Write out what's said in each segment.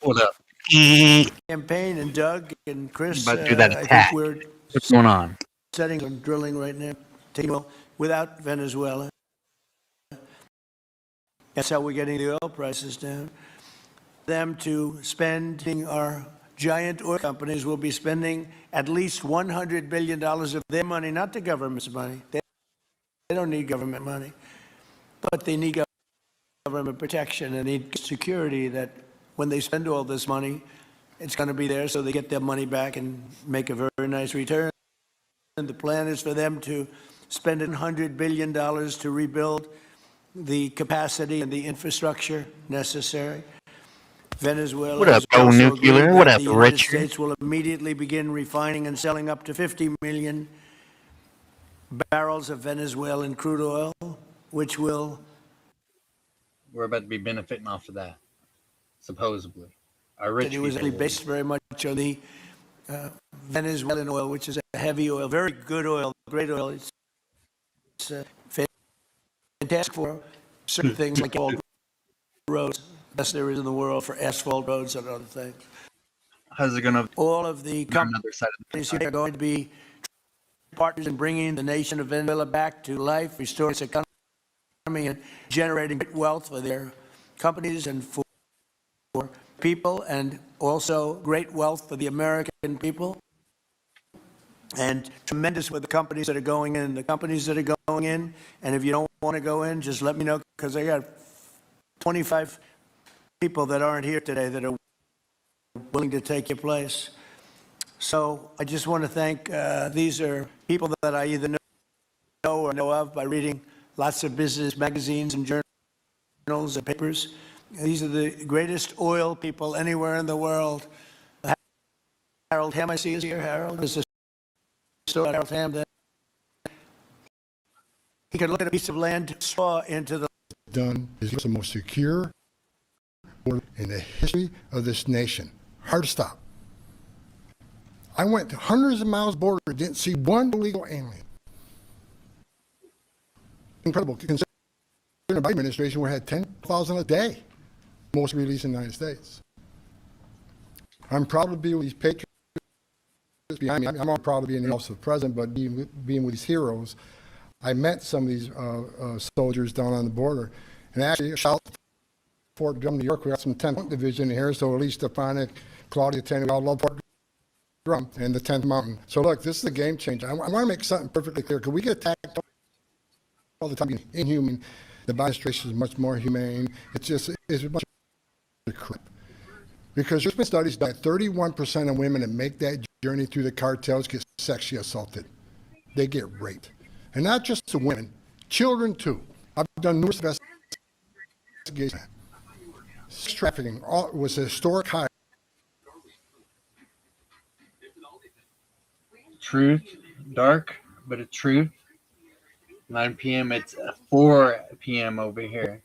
What up? campaign, and Doug and Chris, About to do that I think attack. we're What's going on? setting and drilling right now, without Venezuela. That's how we're getting the oil prices down. Them to spending our giant oil companies will be spending at least $100 billion of their money, not the government's money. They don't need government money, but they need government protection and need security that when they spend all this money, it's going to be there so they get their money back and make a very nice return. And the plan is for them to spend $100 billion to rebuild the capacity and the infrastructure necessary. Venezuela What up, has bro, also nuclear? agreed What that up, the United Richard? States will immediately begin refining and selling up to 50 million barrels of Venezuelan crude oil, which will... We're about to be benefiting off of that, supposedly. Our rich It was people actually based very much on the Venezuelan oil, which is a heavy oil, very good oil, great oil. It's fantastic for certain things like all roads, best there is in the world for asphalt roads and other things. How's it going to All of the on another side of companies here are going to be partners in bringing the nation of Venezuela back to life, restoring its economy, and generating wealth for their companies and for people, and also great wealth for the American people. And tremendous with the companies that are going in. The companies that are going in, and if you don't want to go in, just let me know, because I got 25 people that aren't here today that are willing to take your place. So I just want to thank, these are people that I either know or know of by reading lots of business magazines and journals and papers. These are the greatest oil people anywhere in the world. Harold Ham, I see is here. Harold is a story about Harold Ham that he could look at a piece of land, saw into the... Done is the most secure border in the history of this nation. Hard to stop. I went to hundreds of miles border, didn't see one illegal alien. Incredible. Considering the Biden administration, we had 10,000 a day, most released in the United States. I'm proud to be with these patriots behind me. I'm not proud to be in the office of the president, but being with these heroes. I met some of these soldiers down on the border, and actually, shout out to Fort Drum, New York. We got some 10th Division here, so at least Stefanik, Claudia, Tanner, we all love Fort Drum and the 10th Mountain. So look, this is a game changer. I want to make something perfectly clear, because we get attacked all the time being inhuman. The Biden administration is much more humane. It's much of crap. Because there's been studies that 31% of women that make that journey through the cartels get sexually assaulted. They get raped. And not just the women, children too. I've done numerous investigations. Sex trafficking was a historic high. truth, dark, but it's truth. 9 p.m. It's 4 p.m. over here.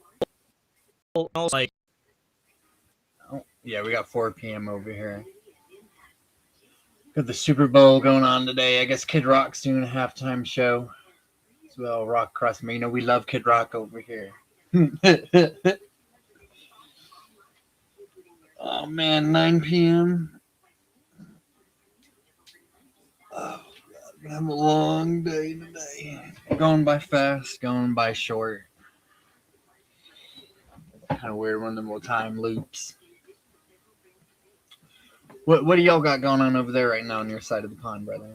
Like, Oh, yeah, we got 4 p.m. over here. Got the Super Bowl going on today. I guess Kid Rock's doing a halftime show. As well, Rock across me. You know, we love Kid Rock over here. Oh, man, 9 p.m. Oh, God, we have a long day today. Going by fast, going by short. Kind of weird, one of them little time loops. What do y'all got going on over there right now on your side of the pond, brother?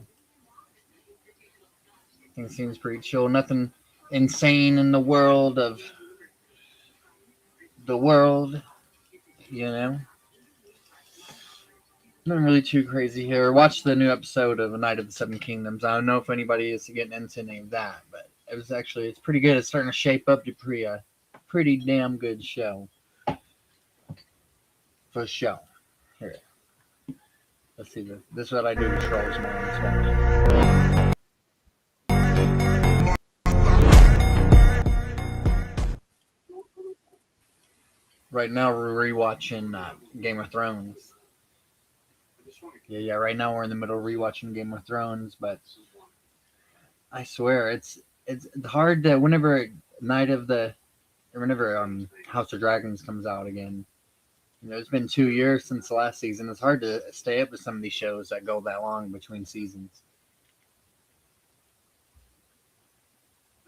Things seems pretty chill. Nothing insane in the world of the world, you know? Nothing really too crazy here. Watch the new episode of A Night of the Seven Kingdoms. I don't know if anybody is getting into any of that, but it's pretty good. It's starting to shape up to be a pretty damn good show. For show. Here. Let's see this. This is what I do to trolls now. Right now we're rewatching Game of Thrones. Yeah. Right now we're in the middle of rewatching Game of Thrones, but I swear it's hard to whenever House of Dragons comes out again. It's been 2 years since the last season. It's hard to stay up with some of these shows that go that long between seasons.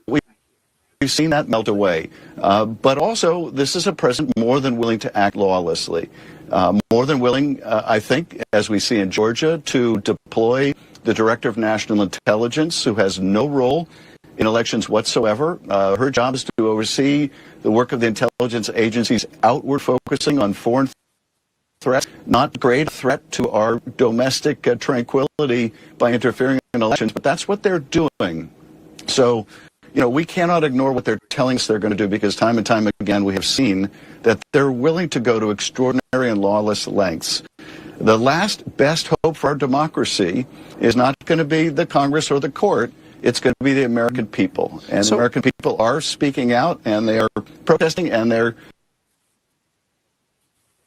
We've seen that melt away. But also, this is a president more than willing to act lawlessly. More than willing, I think, as we see in Georgia, to deploy the Director of National Intelligence, who has no role in elections whatsoever. Her job is to oversee the work of the intelligence agencies outward focusing on foreign threats, not great threat to our domestic tranquility by interfering in elections, but that's what they're doing. So, we cannot ignore what they're telling us they're going to do, because time and time again we have seen that they're willing to go to extraordinary and lawless lengths. The last best hope for our democracy is not going to be the Congress or the court. It's going to be the American people. And the American people are speaking out, and they are protesting, and they're...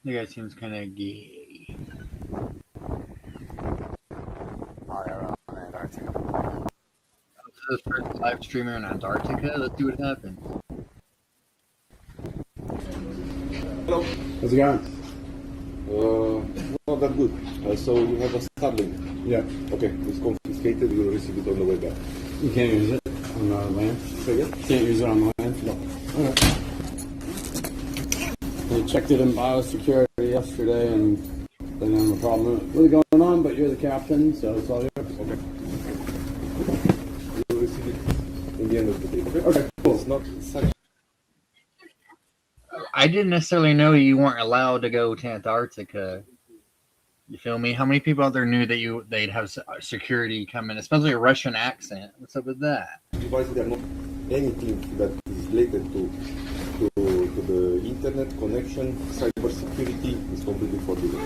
The guy seems kind of gay. This first live streamer in Antarctica. Let's see what happens. Hello. How's it going? Not that good. So you have a Starlink. Yeah. Okay, it's confiscated. You'll receive it on the way back. You can't use it on the land? Say again? Can't use it on the land? No. Okay. I checked it in biosecurity yesterday and didn't have a problem with it going on, but you're the captain, so it's all yours. Okay. You'll receive it in the end of the day. Okay? Okay, cool. It's not such. I didn't necessarily know you weren't allowed to go to Antarctica. You feel me? How many people out there knew that they'd have security come in, especially a Russian accent? What's up with that? Devices are not anything that is related to the internet connection. Cyber security is completely forbidden.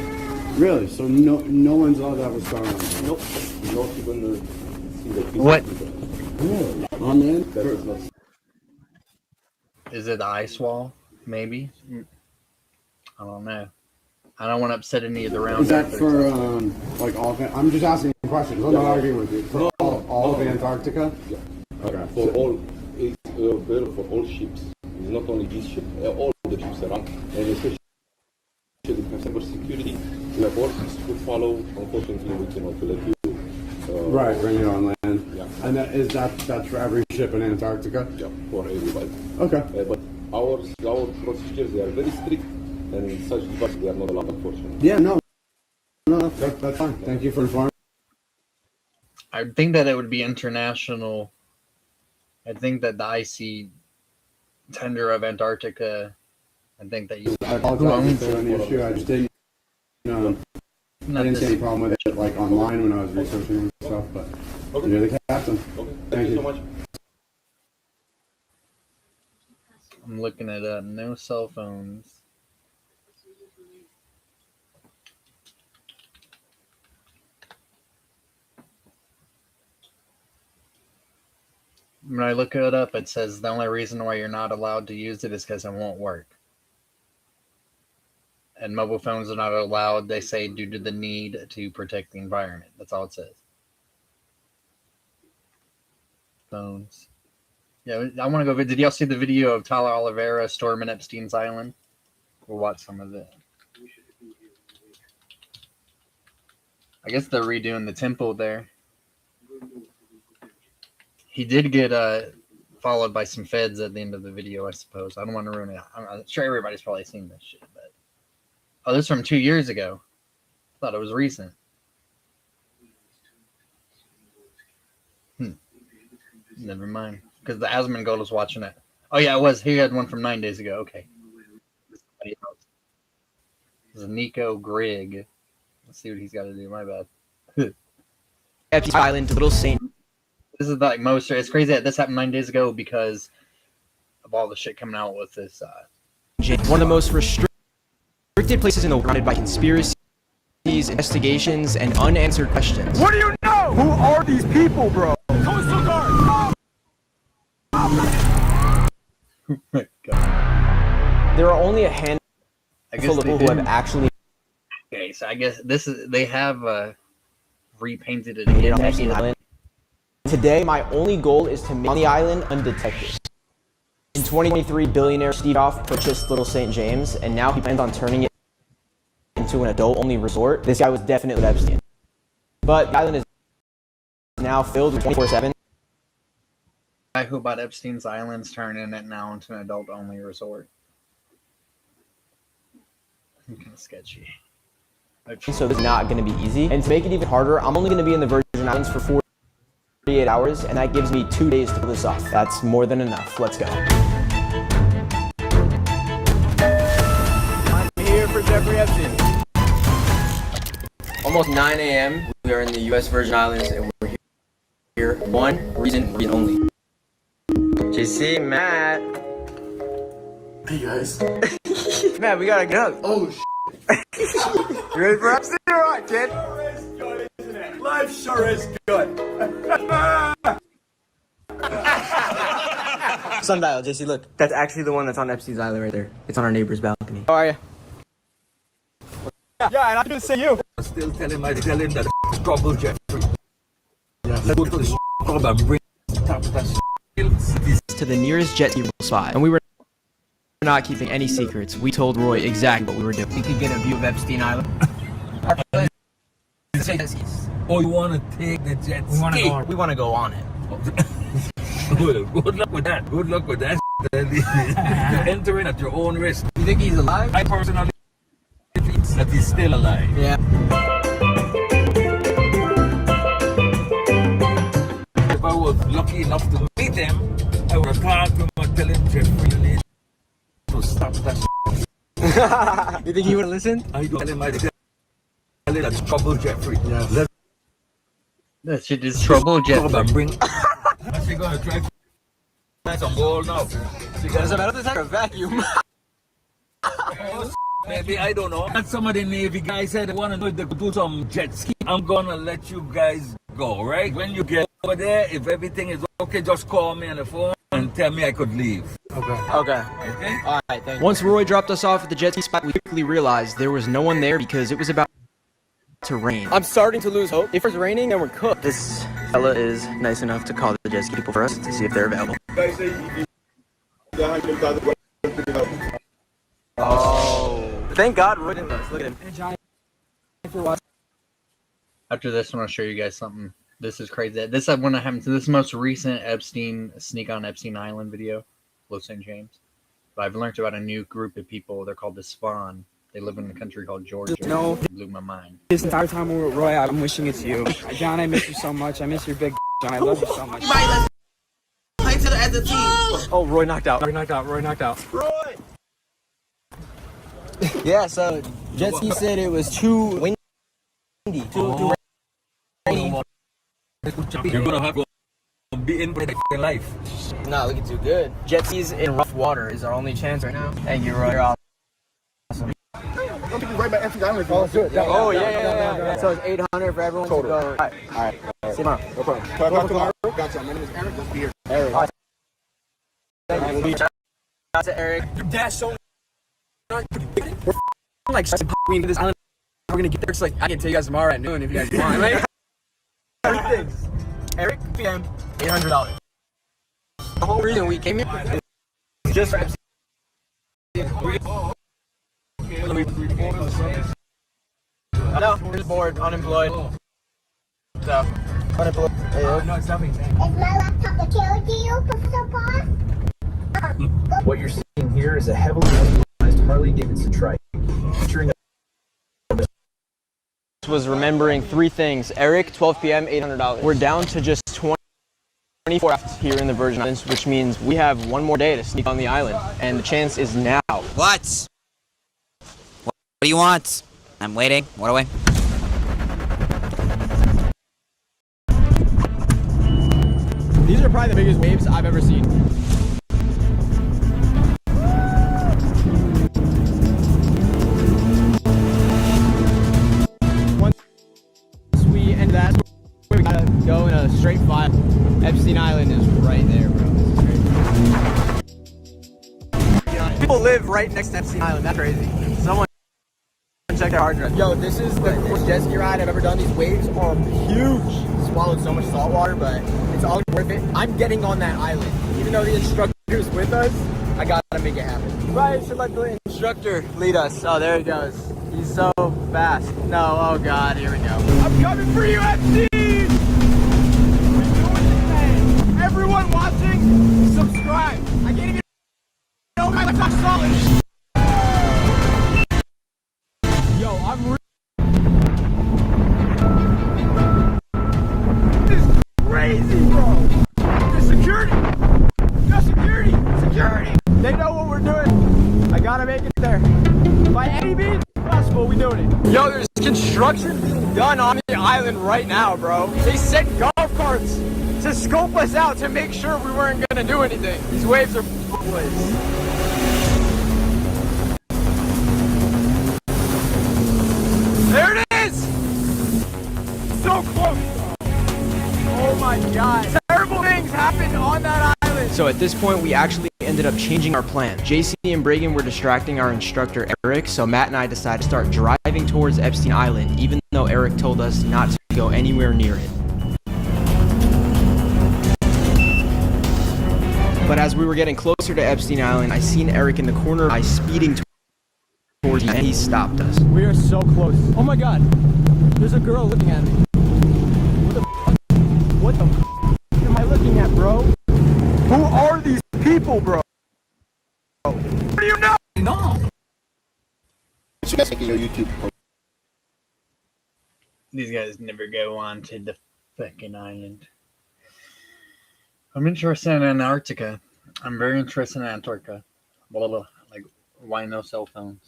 Really? So no one's allowed to have a Starlink? Nope. Not even single piece. What? Really? On the end? That is not. Is it the ice wall? Maybe. I don't know. I don't want to upset any of the round. Is that for like all? I'm just asking questions. I'm not arguing with you. For all of Antarctica? Yeah. Okay. For all, it's available for all ships. It's not only this ship. All the ships around, and especially we have cyber security. We have orders to follow. Unfortunately, we cannot let you. Right, bring it on land. Yeah. And that's for every ship in Antarctica? Yeah, for everybody. Okay. But our procedures, they are very strict, and such devices they are not allowed, unfortunately. Yeah, no, that's fine. Thank you for informing. I think that it would be international. I think that the icy tundra of Antarctica, I think that you... I apologize if there was any issue. I just didn't, I didn't see any problem with it, like online when I was researching and stuff, but Okay. you're the captain. Okay. Thank you so much. I'm looking it up. No cell phones. When I look it up, it says the only reason why you're not allowed to use it is because it won't work. And mobile phones are not allowed, they say, due to the need to protect the environment. That's all it says. Phones. Yeah, I want to go. Did y'all see the video of Tyler Oliveira storming Epstein's Island? We'll watch some of it. I guess they're redoing the temple there. He did get followed by some feds at the end of the video, I suppose. I don't want to ruin it. I'm sure everybody's probably seen this shit, but this is from 2 years ago. I thought it was recent. Never mind. Because the Asmongold was watching it. Oh, yeah, it was. He had one from 9 days ago. Okay. This is Nico Grigg. Let's see what he's got to do. My bad. Epstein Island to Little Saint. This is like most. It's crazy that this happened 9 days ago because of all the shit coming out with this. James, one of the most restricted places in the world, surrounded by conspiracies, investigations, and unanswered questions. What do you know? Who are these people, bro? Coastal Guard! Oh my God. There are only a handful I guess of people who have actually Okay, so I guess this is they have repainted it made it again. on Epstein Island. Today, my only goal is to make on the island undetected. In 2023, billionaire Steve Jobs purchased Little St. James, and now he plans on turning it to an adult-only resort, this guy was definitely Epstein. But the island is now filled with 24/7. The guy who bought Epstein's Island's turning it now into an adult-only resort. Kind of sketchy. So this is not going to be easy. And to make it even harder, I'm only going to be in the Virgin Islands for 48 hours, and that gives me 2 days to pull this off. That's more than enough. Let's go. I'm here for Jeffrey Epstein. Almost 9 a.m. We are in the U.S. Virgin Islands, and we're here. One reason only. JC, Matt. Hey guys. Matt, we gotta go. Oh shit. You ready for Epstein? All right, kid. Sure is good, isn't it? Life sure is good. Sundial, JC, look. That's actually the one that's on Epstein's Island right there. It's on our neighbor's balcony. How are you? Yeah, and I do say you. Still telling that trouble Jeffrey. Yeah, let's go to the club and bring To the nearest jet ski spot, and we were not keeping any secrets. We told Roy exactly what we were doing. We could get a view of Epstein Island. Oh, you want to take the jet ski? We want to go on it. Good luck with that. Good luck with that. You're entering at your own risk. You think he's alive? I personally think that he's still alive. Yeah. If I was lucky enough to meet him, I would have talked to him and tell him, Jeffrey, you need to stop that. You think he would listen? I don't tell him, I tell him that's trouble Jeffrey. Yeah. That shit is trouble, Jeff. And bring. What's she gonna try to find some gold now? She got a vacuum. Maybe, I don't know. And some of the Navy guys said they want to know if they could do some jet ski. I'm gonna let you guys go, right? When you get over there, if everything is okay, just call me on the phone and tell me I could leave. Okay. Okay? All right, thank you. Once Roy dropped us off at the jet ski spot, we quickly realized there was no one there because it was about to rain. I'm starting to lose hope. If it's raining, then we're cooked. This fella is nice enough to call the jet ski people for us to see if they're available. Oh, thank God Roy didn't us. Look at him. After this, I want to show you guys something. This is crazy. This I want to happen to this most recent Epstein sneak on Epstein Island video, Los St. James. But I've learned about a new group of people. They're called the Spawn. They live in a country called Georgia. No. It blew my mind. This entire time we were with Roy, I'm wishing it's you. John, I miss you so much. I miss your big John. I love you so much. Play to the as a team. Oh, Roy knocked out. Roy knocked out. Roy! Yeah, so jet ski said it was too windy. Too rainy. You're gonna have to be in for the life. Not looking too good. Jet skis in rough water is our only chance right now. Thank you, Roy. You're awesome. Right by Epstein Island. Oh, yeah. So it's 800 for everyone to go. All right. See you tomorrow. No problem. Can I talk tomorrow? Gotcha. My name is Eric. Let's be here. Eric. All right. Shout out to Eric. Your dad's so we're like we into this island. We're gonna get there. It's like I can tell you guys tomorrow at noon if you guys want. Right? Eric, PM, $800. The whole reason we came here is just for Epstein. No, we're just bored, unemployed. So, unemployed. No, it's nothing. Is my laptop a killer to you, Professor Boss? What you're seeing here is a heavily utilized Harley-Davidson trike, featuring was remembering 3 things. Eric, 12 p.m., $800. We're down to just 24 left here in the Virgin Islands, which means we have 1 more day to sneak on the island, and the chance is now. What do you want? I'm waiting. What do I? These are probably the biggest waves I've ever seen. Once we end that, we gotta go in a straight file. Epstein Island is right there, bro. This is crazy. People live right next to Epstein Island. That's crazy. Someone check their hard drive. Yo, this is the coolest jet ski ride I've ever done. These waves are huge. Swallowed so much salt water, but it's all worth it. I'm getting on that island. Even though the instructor's with us, I gotta make it happen. Right, should let the instructor lead us. Oh, there he goes. He's so fast. No, oh god, here we go. I'm coming for you, FC! We're doing this thing. Everyone watching, subscribe. I can't even know my top solid. Yo, I'm this is crazy, bro. The security. The security. Security. They know what we're doing. I gotta make it there. By any means possible, we doing it. Yo, there's construction being done on the island right now, bro. They sent golf carts to scope us out to make sure we weren't gonna do anything. These waves are place. There it is! So close! Oh my god. Terrible things happened on that island. So at this point, we actually ended up changing our plan. JC and Bragan were distracting our instructor, Eric, so Matt and I decided to start driving towards Epstein Island, even though Eric told us not to go anywhere near it. But as we were getting closer to Epstein Island, I seen Eric in the corner, I speeding towards him, and he stopped us. We are so close. Oh my god. There's a girl looking at me. What the f? What the f am I looking at, bro? Who are these people, bro? What do you know? No. These guys never go on to the fucking island. I'm interested in Antarctica. I'm very interested in Antarctica. Blah, blah, blah. Like, why no cell phones?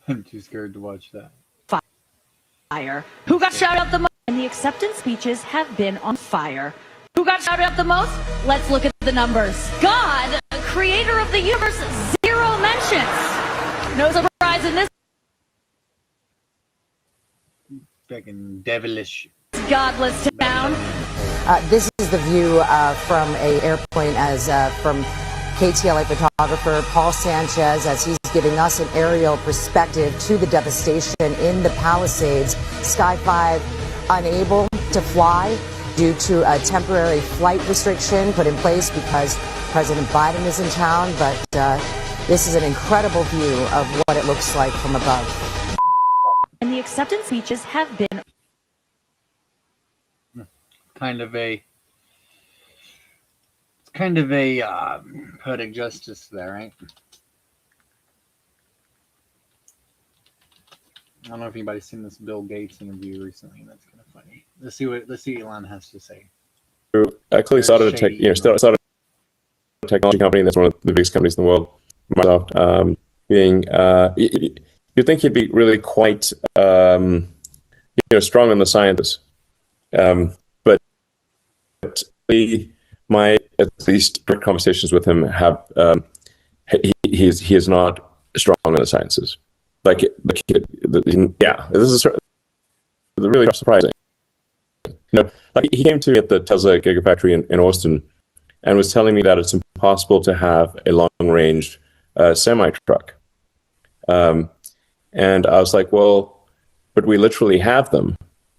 I'm too scared to watch that. Fire. Who got shouted out the most? And the acceptance speeches have been on fire. Who got shouted out the most? Let's look at the numbers. God, creator of the universe, 0 mentions. No surprise in this. Fucking devilish. Godless town. This is the view from an airplane as from KTLA photographer Paul Sanchez as he's giving us an aerial perspective to the devastation in the Palisades. Sky 5 unable to fly due to a temporary flight restriction put in place because President Biden is in town, but this is an incredible view of what it looks like from above. And the acceptance speeches have been kind of a poetic justice there, right? I don't know if anybody's seen this Bill Gates interview recently. That's kind of funny. Let's see what Elon has to say. Actually, started a technology company that's one of the biggest companies in the world. Microsoft, you'd think he'd be really quite strong on the sciences, but my at least direct conversations with him have he is not strong in the sciences. This is really surprising. Like he came to me at the Tesla Gigafactory in Austin and was telling me that it's impossible to have a long-range semi-truck. And I was like, well, but we literally have them.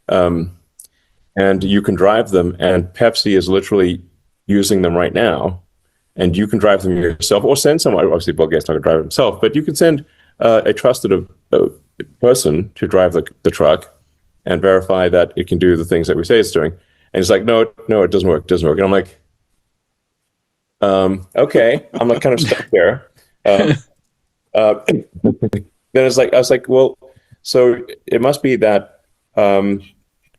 And you can drive them, and Pepsi is literally using them right now. And you can drive them yourself or send someone. Obviously, Bill Gates not going to drive it himself, but you can send a trusted person to drive the truck and verify that it can do the things that we say it's doing. And he's like, no, it doesn't work. And I'm like, okay. I'm like kind of stuck there. Then I was like, well, so it must be that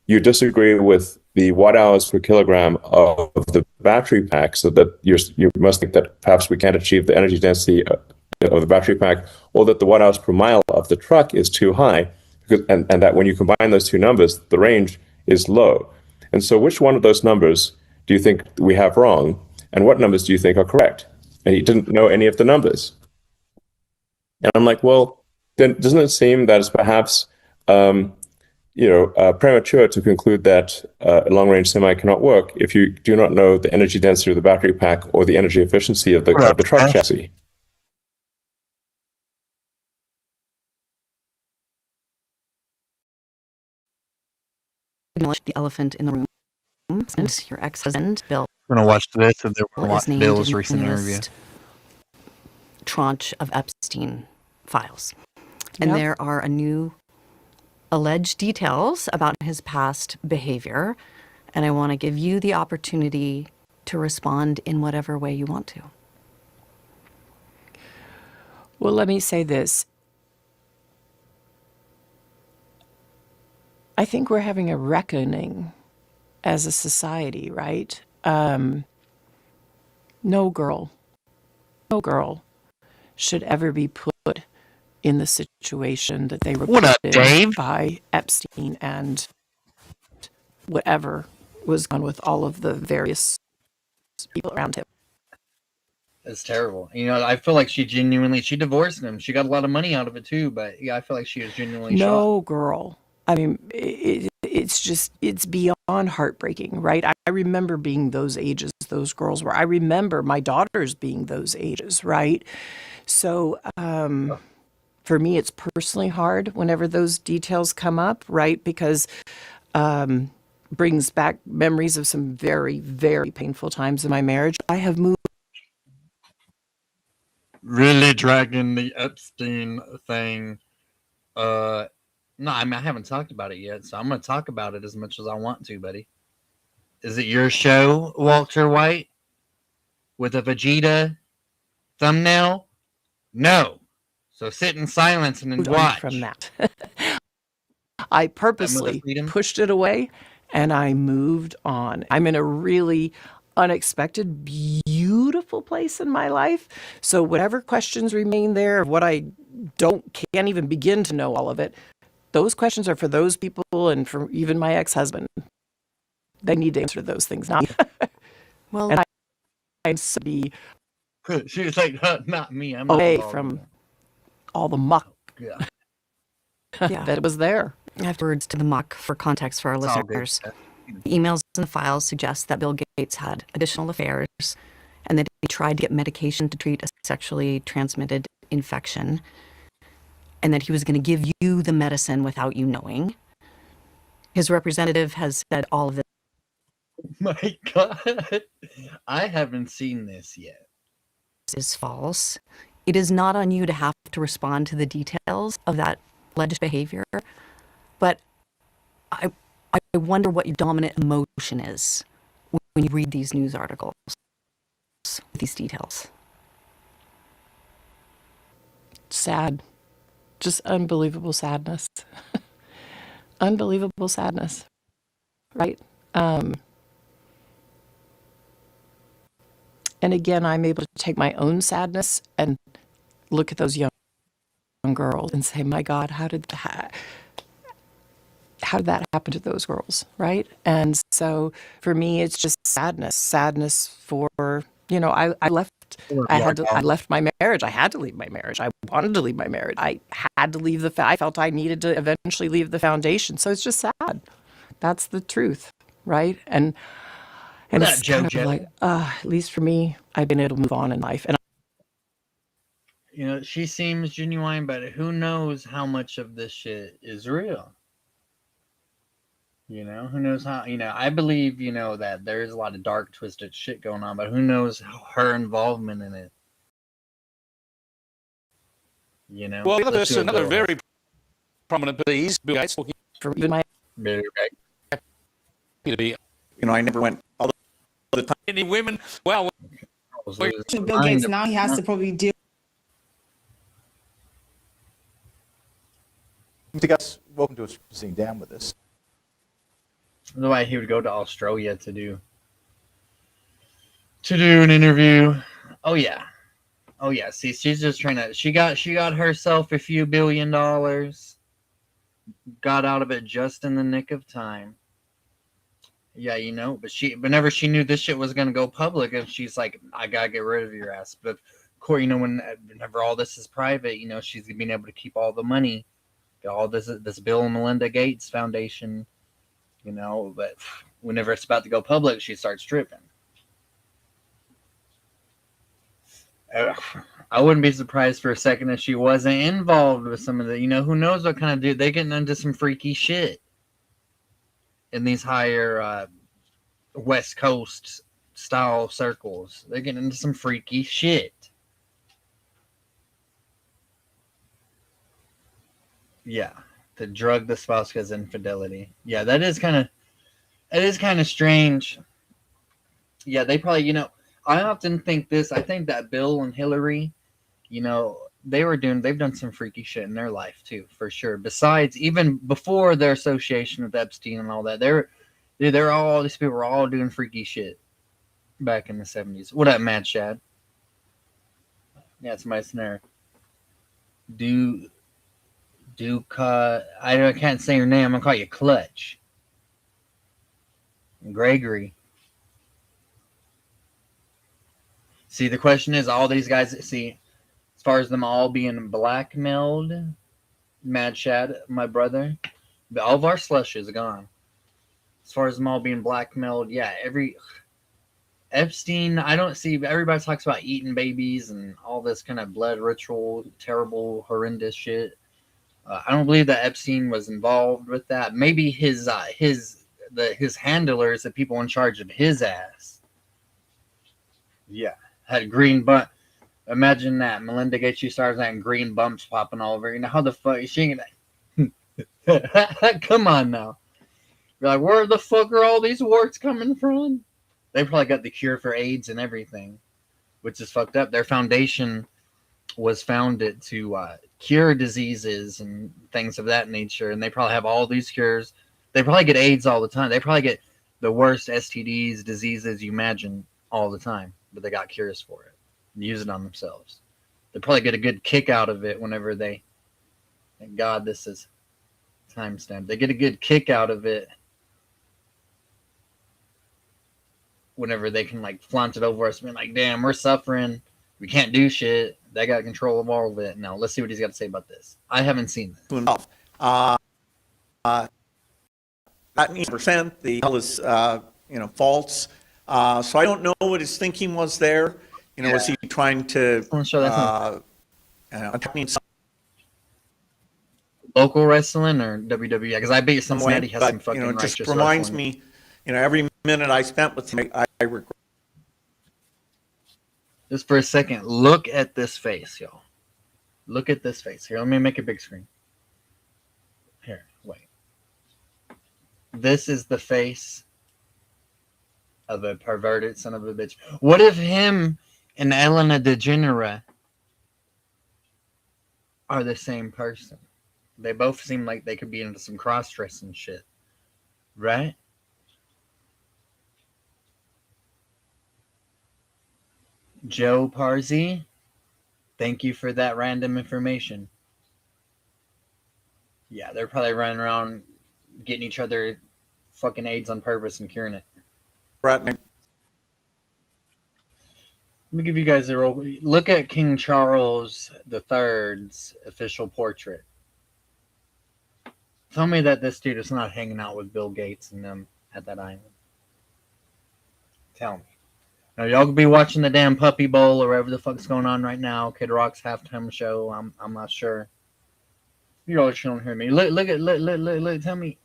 you disagree with the watt hours per kilogram of the battery pack, so that you must think that perhaps we can't achieve the energy density of the battery pack, or that the watt hours per mile of the truck is too high, and that when you combine those two numbers, the range is low. And so which one of those numbers do you think we have wrong, and what numbers do you think are correct? And he didn't know any of the numbers. And I'm like, well, then doesn't it seem that it's perhaps premature to conclude that a long-range semi cannot work if you do not know the energy density of the battery pack or the energy efficiency of the truck chassis? The elephant in the room. Your ex-husband, Bill We're gonna watch this, and then we're gonna is watch named Bill's in recent the interview. newest tranche of Epstein files. And Yep. there are a new alleged details about his past behavior. And I want to give you the opportunity to respond in whatever way you want to. Well, let me say this. I think we're having a reckoning as a society, right? No girl should ever be put in the situation that they were What put up, in Dave? by Epstein and whatever was on with all of the various people around him. It's terrible. You know, I feel like she divorced him. She got a lot of money out of it too, but yeah, I feel like she was genuinely shocked. No girl. I mean, it's beyond heartbreaking, right? I remember being those ages, those girls were. I remember my daughters being those ages, right? So for me, it's personally hard whenever those details come up, right? Because brings back memories of some very, very painful times in my marriage. I have moved. Really dragging the Epstein thing. No, I mean, I haven't talked about it yet, so I'm going to talk about it as much as I want to, buddy. Is it your show, Walter White, with a Vegeta thumbnail? No. So sit in silence and watch. From that. I purposely pushed it away and I moved on. I'm in a really unexpected, beautiful place in my life. So whatever questions remain there, what I can't even begin to know all of it, those questions are for those people and for even my ex-husband. They need to answer those things, not me. Well, and I'd be She was like, not me. I'm away not from all the muck yeah. that was there. Afterwards to the muck for context for our It's all good. listeners. The emails in the files suggest that Bill Gates had additional affairs and that he tried to get medication to treat a sexually transmitted infection and that he was going to give you the medicine without you knowing. His representative has said all of this. My God. I haven't seen this yet. Is false. It is not on you to have to respond to the details of that alleged behavior, but I wonder what your dominant emotion is when you read these news articles with these details. Sad. Just unbelievable sadness. Unbelievable sadness. Right? And again, I'm able to take my own sadness and look at those young girls and say, my God, how did that happen to those girls, right? And so for me, it's just sadness for, I left my marriage. I had to leave my marriage. I wanted to leave my marriage. I had to leave I felt I needed to eventually leave the foundation. So it's just sad. That's the truth, right? And it's kind of like, at least for me, I've been able to move on in life. And she seems genuine, but who knows how much of this shit is real? Who knows how, I believe, that there is a lot of dark, twisted shit going on, but who knows her involvement in it? Well, there's another very prominent DEEZ, Bill Gates, for even my to be, I never went all the time. Any women, well, Bill Gates now he has to probably deal. Guys, welcome to us sitting down with us. The way he would go to Australia to do an interview. Oh yeah. See, she's just trying to. She got herself a few $1 billion. Got out of it just in the nick of time. Yeah, but whenever she knew this shit was gonna go public, and she's like, I gotta get rid of your ass. But of course, whenever all this is private, she's being able to keep all the money, all this Bill and Melinda Gates Foundation. But whenever it's about to go public, she starts tripping. I wouldn't be surprised for a second if she wasn't involved with some of the, who knows what kind of dude. They're getting into some freaky shit in these higher West Coast style circles. They're getting into some freaky shit. Yeah, to drug the spouse because infidelity. Yeah, it is kind of strange. Yeah, they probably, I often think this. I think that Bill and Hillary, they've done some freaky shit in their life too, for sure. Besides, even before their association with Epstein and all that, these people were all doing freaky shit back in the 70s. What up, Mad Shad? Yeah, it's my snare. I can't say your name. I'm gonna call you Clutch. Gregory. See, the question is, all these guys, as far as them all being blackmailed, Mad Shad, my brother, all of our slush is gone. As far as them all being blackmailed, yeah, Epstein, I don't see, everybody talks about eating babies and all this kind of blood ritual, terrible, horrendous shit. I don't believe that Epstein was involved with that. Maybe his handlers, the people in charge of his ass. Yeah. Had green bump. Imagine that. Melinda Gates, she starts having green bumps popping all over. How the fuck is she gonna... Come on now. You're like, where the fuck are all these warts coming from? They probably got the cure for AIDS and everything, which is fucked up. Their foundation was founded to cure diseases and things of that nature, and they probably have all these cures. They probably get AIDS all the time. They probably get the worst STDs, diseases you imagine all the time. But they got cures for it and use it on themselves. They probably get a good kick out of it whenever they, thank God this is timestamp. They get a good kick out of it whenever they can flaunt it over us, being like, damn, we're suffering. We can't do shit. They got control of all of it. Now let's see what he's got to say about this. I haven't seen this. That means percent the hell is false. So I don't know what his thinking was there. Was he trying to attack me in some local wrestling or WWE? Because I bet Cincinnati has some fucking it just righteous reminds wrestling. me, every minute I spent with him, I regret. Just for a second, look at this face, y'all. Look at this face. Here, let me make a big screen. Here, wait. This is the face of a perverted son of a bitch. What if him and Elena DeGeneres are the same person? They both seem like they could be into some cross-dressing shit. Right? Joe Parzi, thank you for that random information. Yeah, they're probably running around getting each other fucking AIDS on purpose and curing it. Let me give you guys a roll. Look at King Charles III's official portrait. Tell me that this dude is not hanging out with Bill Gates and them at that island. Tell me. Now, y'all could be watching the damn Puppy Bowl or whatever the fuck's going on right now. Kid Rock's halftime show. I'm not sure. You all don't hear me. Look. Tell me.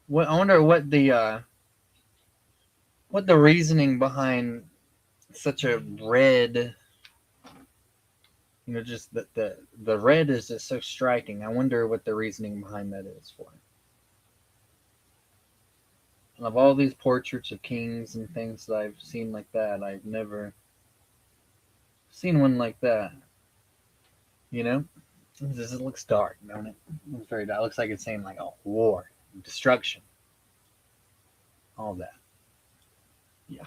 What I wonder what the reasoning behind such a red. Just the red is just so striking. I wonder what the reasoning behind that is for. And of all these portraits of kings and things that I've seen like that, I've never seen one like that. This looks dark, don't it? It's very dark. It looks like it's saying like a war, destruction, all that. Yeah.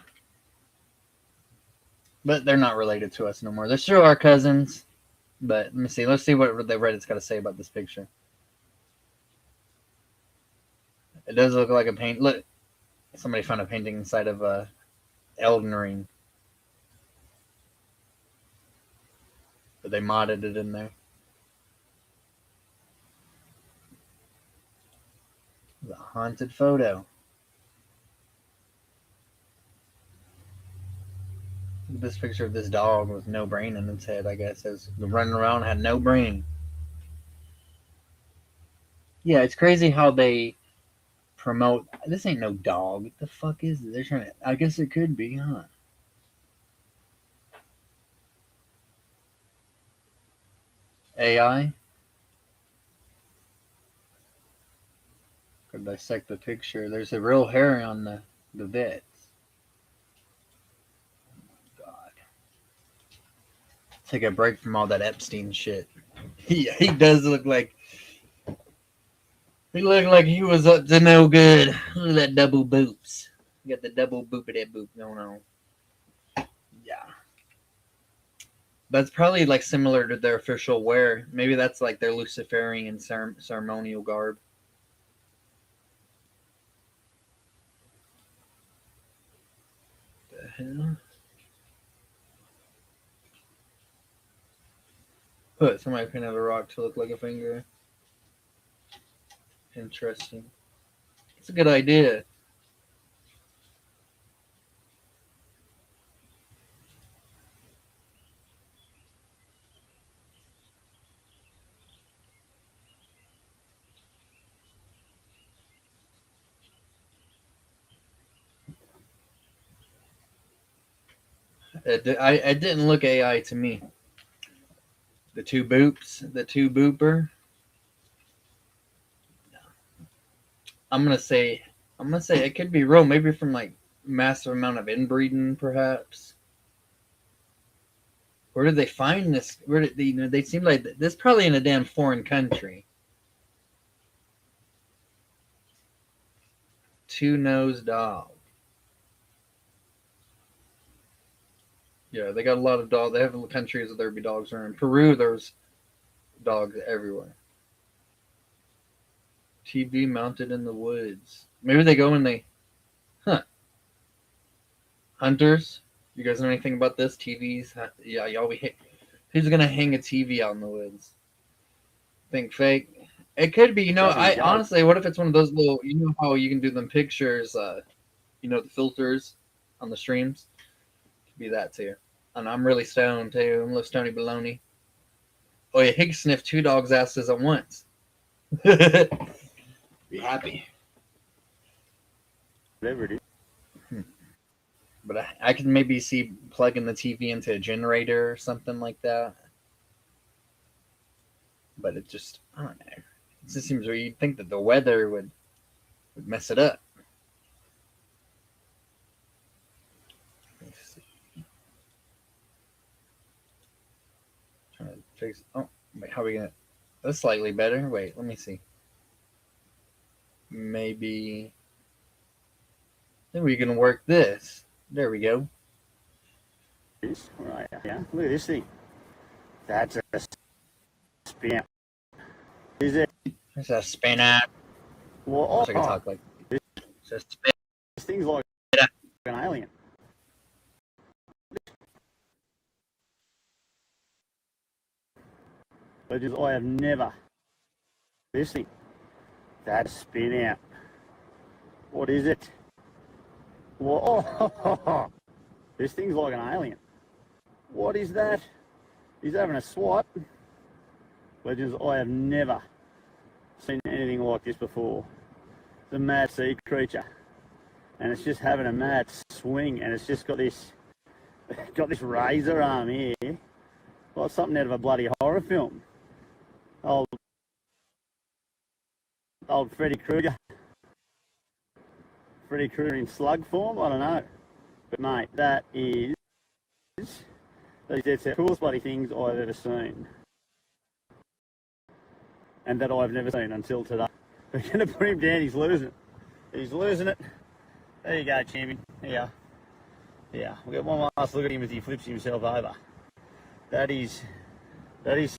But they're not related to us no more. They're still our cousins. But let me see. Let's see what the Reddit's got to say about this picture. It does look like a paint. Look. Somebody found a painting inside of a Elden Ring. But they modded it in there. The haunted photo. This picture of this dog with no brain in its head, I guess, is running around, had no brain. Yeah, it's crazy how they promote. This ain't no dog. What the fuck is it? They're trying to. I guess it could be, huh? AI. Could dissect the picture. There's a real hair on the vets. God. Take a break from all that Epstein shit. He does look like. He looked like he was up to no good. Look at that double boops. You got the double boopity boop going on. Yeah. That's probably like similar to their official wear. Maybe that's like their Luciferian ceremonial garb. The hell? Put somebody can have a rock to look like a finger. Interesting. It's a good idea. It didn't look AI to me. The two boops, the two booper. I'm gonna say it could be real. Maybe from like massive amount of inbreeding, perhaps. Where did they find this? Where did they seem like this? Probably in a damn foreign country. Two-nosed dog. Yeah, they got a lot of dogs. They have countries that there be dogs around. In Peru, there's dogs everywhere. TV mounted in the woods. Maybe they go and they, hunters. You guys know anything about this? TVs? Yeah, y'all be. Who's gonna hang a TV out in the woods? Think fake. It could be. I honestly, what if it's one of those little? You know how you can do them pictures? The filters on the streams. Could be that too. And I'm really stoned too. I'm a little stony baloney. Oh yeah, he can sniff two dogs' asses at once. Be happy. Whatever it is. But I can maybe see plugging the TV into a generator or something like that. But it just, I don't know. It just seems where you'd think that the weather would mess it up. Let's see. Trying to fix. Oh, wait, how are we gonna? That's slightly better. Wait, let me see. Maybe. Then we can work this. There we go. Right, yeah. Look at this thing. That's a spin out. Is it? It's a spin out. Well, I can talk like this. It's a spin. This thing's like an alien. I have never. This thing. That's spin out. What is it? Whoa. This thing's like an alien. What is that? He's having a swat. Legends, I have never seen anything like this before. It's a mad sea creature. And it's just having a mad swing, and it's just got this razor arm here. Like something out of a bloody horror film. Old Freddy Krueger. Freddy Krueger in slug form? I don't know. But mate, that is the coolest bloody things I've ever seen. And that I've never seen until today. We're going to put him down, he's losing it. He's losing it. There you go, champion. Yeah. Yeah, we'll get one last look at him as he flips himself over. That is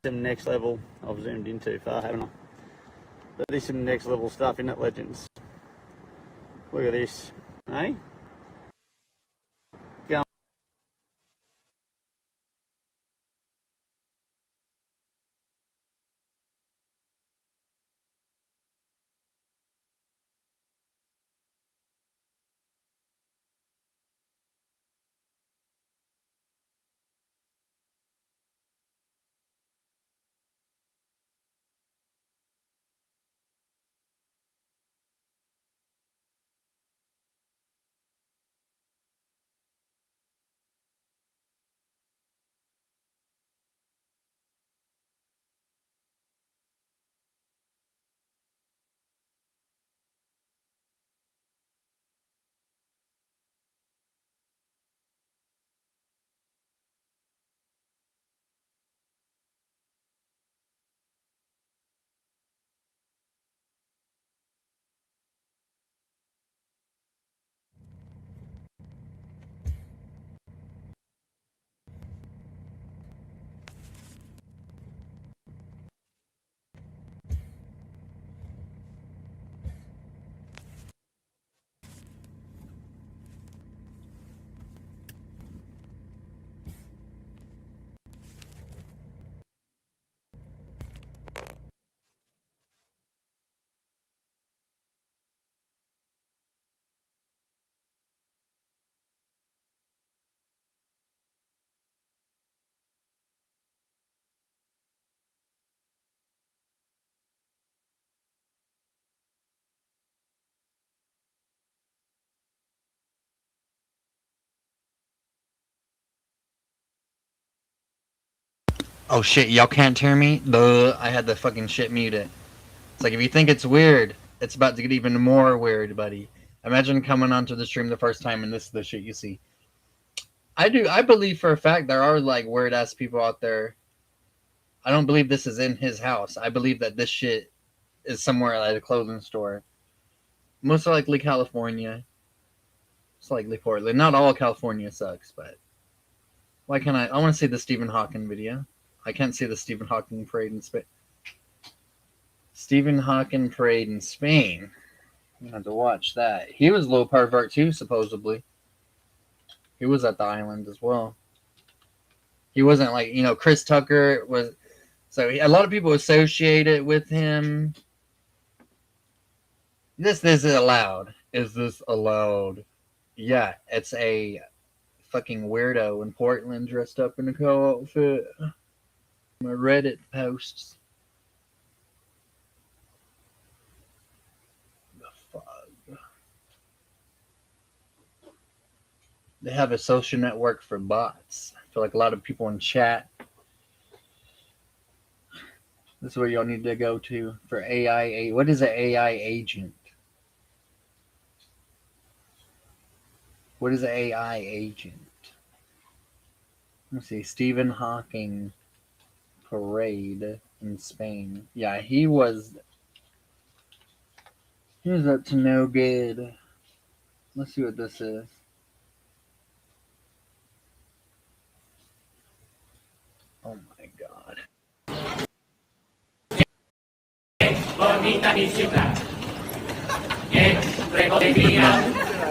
some next level. I've zoomed in too far, haven't I? That is some next level stuff, isn't it, Legends? Look at this, eh? Go. Oh shit, y'all can't hear me? I had the fucking shit muted. It's like, if you think it's weird, it's about to get even more weird, buddy. Imagine coming onto the stream the first time and this is the shit you see. I believe for a fact there are like weird ass people out there. I don't believe this is in his house. I believe that this shit is somewhere at a clothing store. Most likely California. It's likely Portland. Not all California sucks, but why can't I want to see the Stephen Hawking video. I can't see the Stephen Hawking parade in Spain. Stephen Hawking parade in Spain. I'm gonna have to watch that. He was a little pervert too, supposedly. He was at the island as well. He wasn't like, Chris Tucker was. So a lot of people associate it with him. This is allowed. Is this allowed? Yeah, it's a fucking weirdo in Portland dressed up in a cool outfit. My Reddit posts. The fuck? They have a social network for bots. I feel like a lot of people in chat. This is where y'all need to go to for AI. What is an AI agent? What is an AI agent? Let's see. Stephen Hawking parade in Spain. Yeah, he was up to no good. Let's see what this is. Oh my god.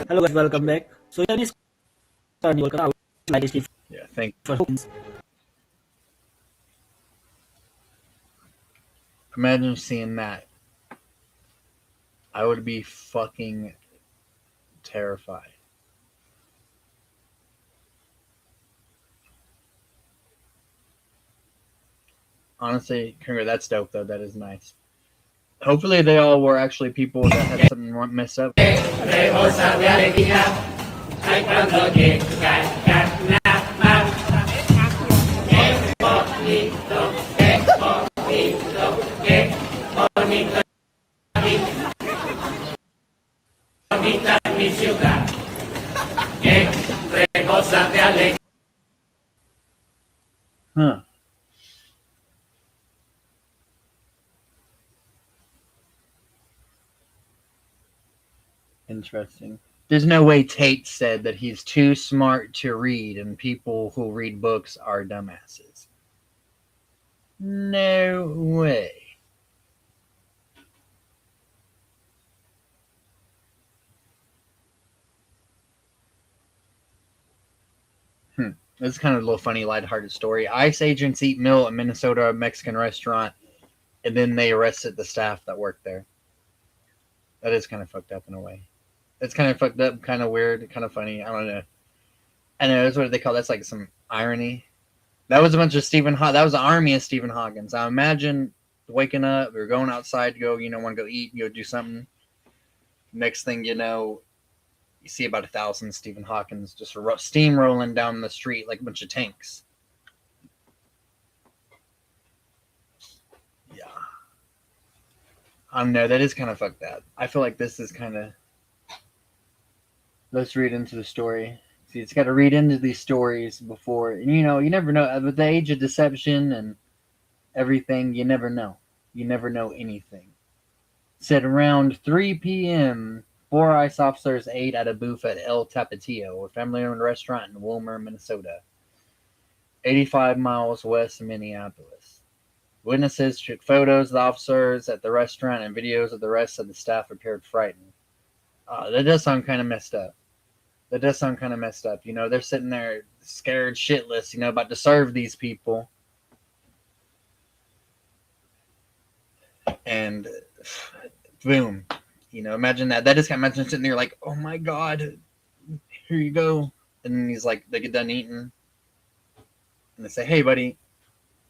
Hello guys, welcome back. So yeah, this carnival crowd like this yeah, thank for Imagine seeing that. I would be fucking terrified. Honestly, that's dope though. That is nice. Hopefully they all were actually people that had something messed up. Huh. Interesting. There's no way Tate said that he's too smart to read and people who read books are dumbasses. No way. This is kind of a little funny, lighthearted story. ICE agents eat meal at Minnesota Mexican restaurant, and then they arrested the staff that worked there. That is kind of fucked up in a way. It's kind of fucked up, kind of weird, kind of funny. I don't know. I know that's what they call. That's like some irony. That was a bunch of that was an army of Stephen Hawkins. I imagine waking up or going outside to go, want to go eat, go do something. Next thing you know, you see about 1,000 Stephen Hawkins just steamrolling down the street like a bunch of tanks. Yeah. I don't know. That is kind of fucked up. I feel like this is kind of... Let's read into the story. See, it's got to read into these stories before... you never know. With the age of deception and everything, you never know. You never know anything. It said around 3 p.m., 4 ICE officers ate at a booth at El Tapatio, a family-owned restaurant in Wilmer, Minnesota, 85 miles west of Minneapolis. Witnesses took photos of the officers at the restaurant, and videos of the rest of the staff appeared frightened. That does sound kind of messed up. They're sitting there scared shitless, about to serve these people. And boom. Imagine that. That is kind of imagine sitting there like, oh my God, here you go. And then he's like, they get done eating. And they say, hey, buddy,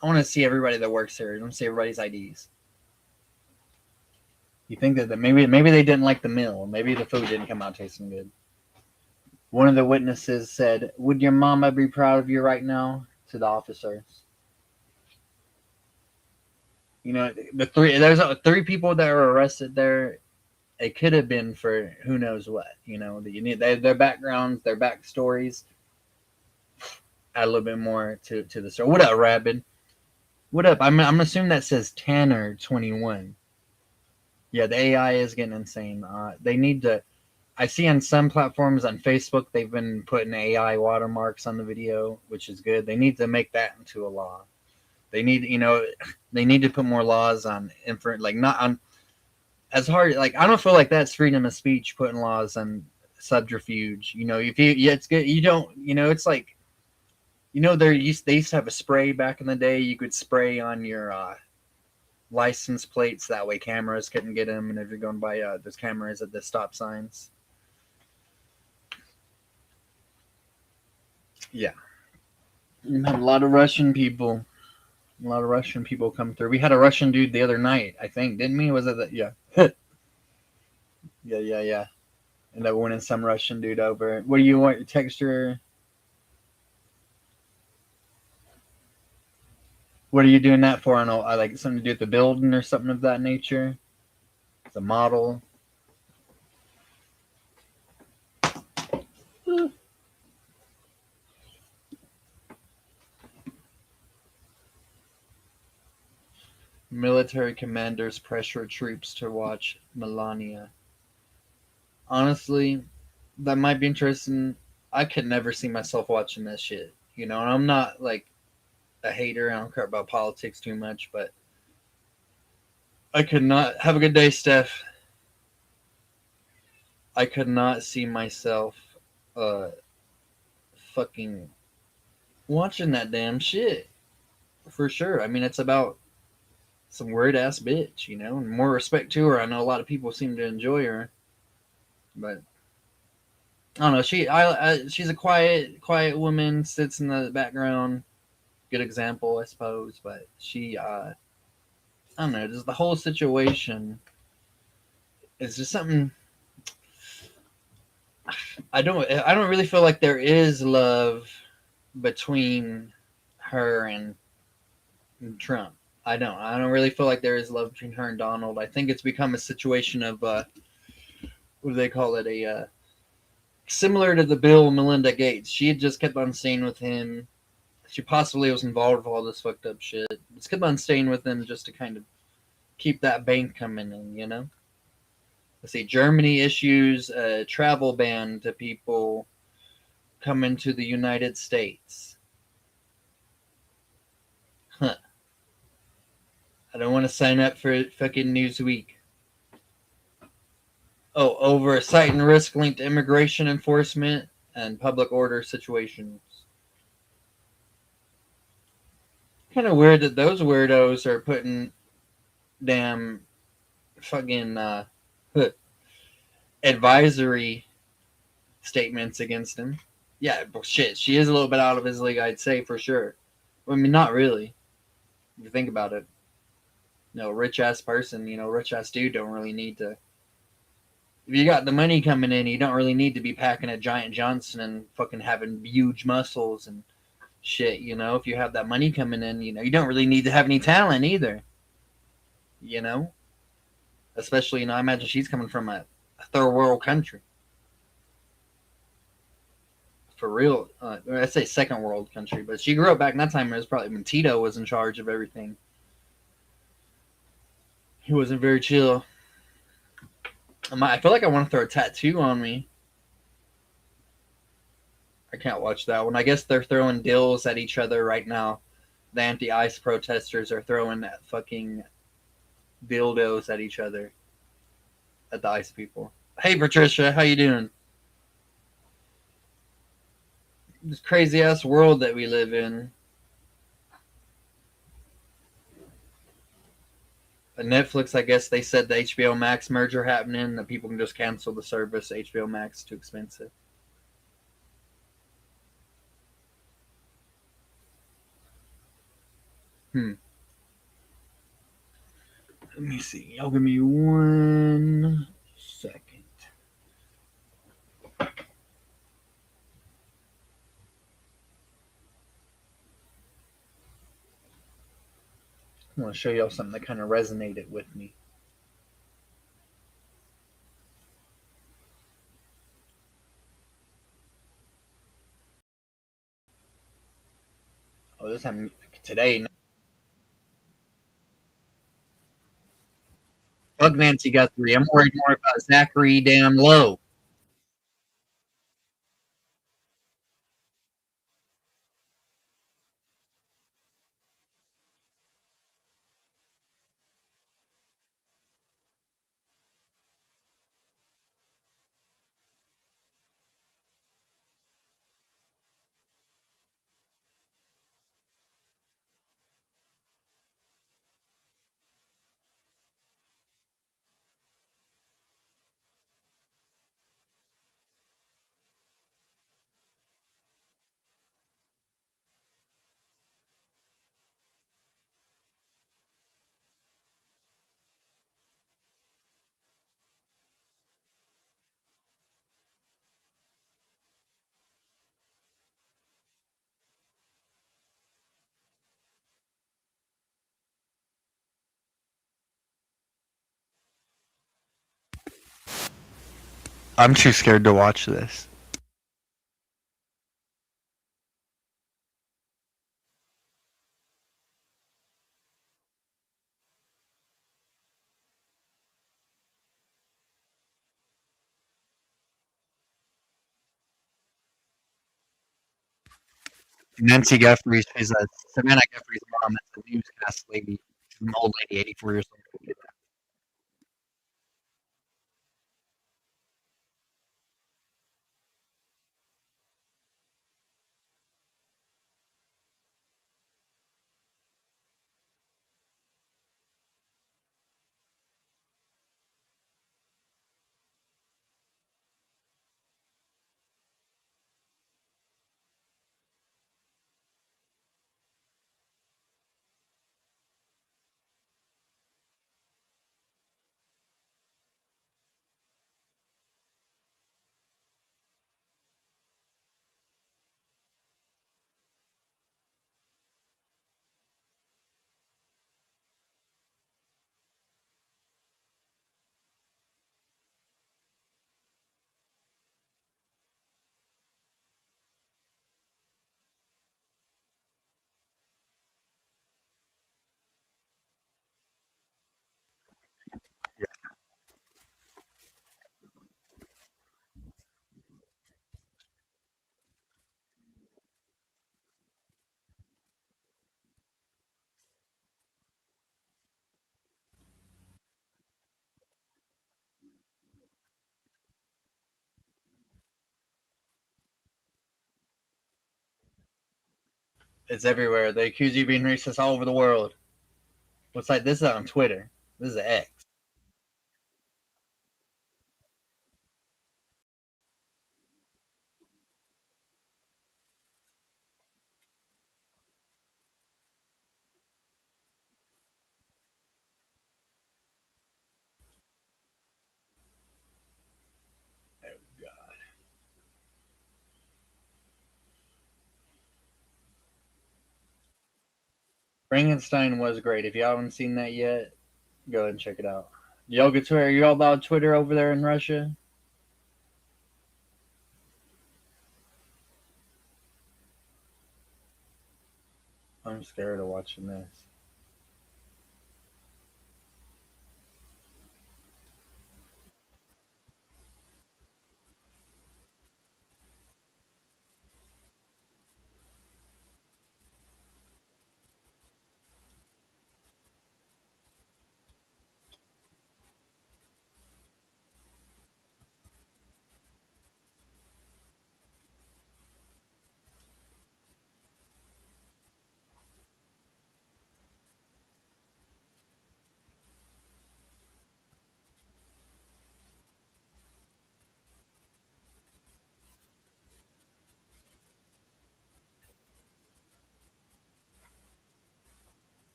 I want to see everybody that works here. I want to see everybody's IDs. You think that maybe they didn't like the meal. Maybe the food didn't come out tasting good. One of the witnesses said, would your mama be proud of you right now? To the officers. You know, there's three people that were arrested there. It could have been for who knows what. You know, you need their backgrounds, their backstories. Add a little bit more to the story. What up, Rabid? What up? I'm assuming that says 10 or 21. Yeah, the AI is getting insane. They need to. I see on some platforms on Facebook they've been putting AI watermarks on the video, which is good. They need to make that into a law. They need, they need to put more laws on like not on as hard. Like I don't feel like that's freedom of speech putting laws on subterfuge. You know, if it's good. You don't. It's like, they used to have a spray back in the day. You could spray on your license plates. That way cameras couldn't get them. And if you're going by, there's cameras at the stop signs. Yeah. We had a lot of Russian people. A lot of Russian people come through. We had a Russian dude the other night, I think, didn't we? Was it that? Yeah. yeah. And I winning some Russian dude over. What do you want? Your texture? What are you doing that for? I know, like something to do with the building or something of that nature. The model. Military commanders pressure troops to watch Melania. Honestly, that might be interesting. I could never see myself watching that shit. And I'm not like a hater. I don't care about politics too much, but I could not. Have a good day, Steph. I could not see myself fucking watching that damn shit. For sure. I mean, it's about some weird ass bitch, and more respect to her. I know a lot of people seem to enjoy her, but I don't know. She's a quiet woman, sits in the background. Good example, I suppose. But she, I don't know. Just the whole situation is just something. I don't really feel like there is love between her and Trump. I don't really feel like there is love between her and Donald. I think it's become a situation of what do they call it? Similar to the Bill Melinda Gates. She had just kept on staying with him. She possibly was involved with all this fucked up shit. Just kept on staying with him just to kind of keep that bank coming in, Let's see. Germany issues a travel ban to people coming to the United States. Huh. I don't want to sign up for fucking Newsweek. Oh, over site and risk linked to immigration enforcement and public order situations. Kind of weird that those weirdos are putting damn fucking advisory statements against him. Yeah, shit. She is a little bit out of his league, I'd say, for sure. I mean, not really. If you think about it. Rich ass person, rich ass dude don't really need to. If you got the money coming in, you don't really need to be packing a Giant Johnson and fucking having huge muscles and shit, If you have that money coming in, you don't really need to have any talent either. Especially, I imagine she's coming from a third world country. For real. I'd say second world country, but she grew up back in that time. It was probably when Tito was in charge of everything. He wasn't very chill. I feel like I want to throw a tattoo on me. I can't watch that one. I guess they're throwing dills at each other right now. The anti-ICE protesters are throwing that fucking dildos at each other. At the ICE people. Hey, Patricia, how you doing? This crazy-ass world that we live in. Netflix, I guess they said the HBO Max merger happening, that people can just cancel the service. HBO Max is too expensive. Let me see. Y'all give me 1 second. I'm going to show y'all something that kind of resonated with me. Oh, this happened today. Fuck Nancy Guthrie. I'm worried more about Zachary damn Lowe. I'm too scared to watch this. Nancy Guthrie is Savannah Guthrie's mom. It's a newscast lady. She's an old lady, 84 years old. It's everywhere. They accuse you of being racist all over the world. What's like this is on Twitter. This is X. Oh God. Frankenstein was great. If y'all haven't seen that yet, go ahead and check it out. Y'all get Twitter? Are you all about Twitter over there in Russia? I'm scared of watching this.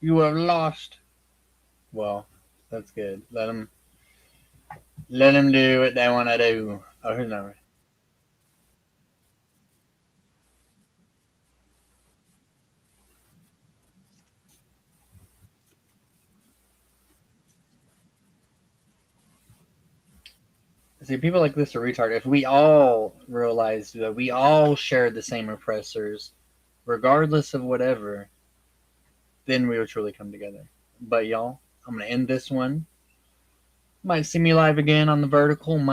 You have lost. Well, that's good. Let them. Let them do what they want to do. Oh, who's not? See, people like this are retarded. If we all realized that we all shared the same oppressors, regardless of whatever, then we would truly come together. But y'all, I'm going to end this one. Might see me live again on the vertical.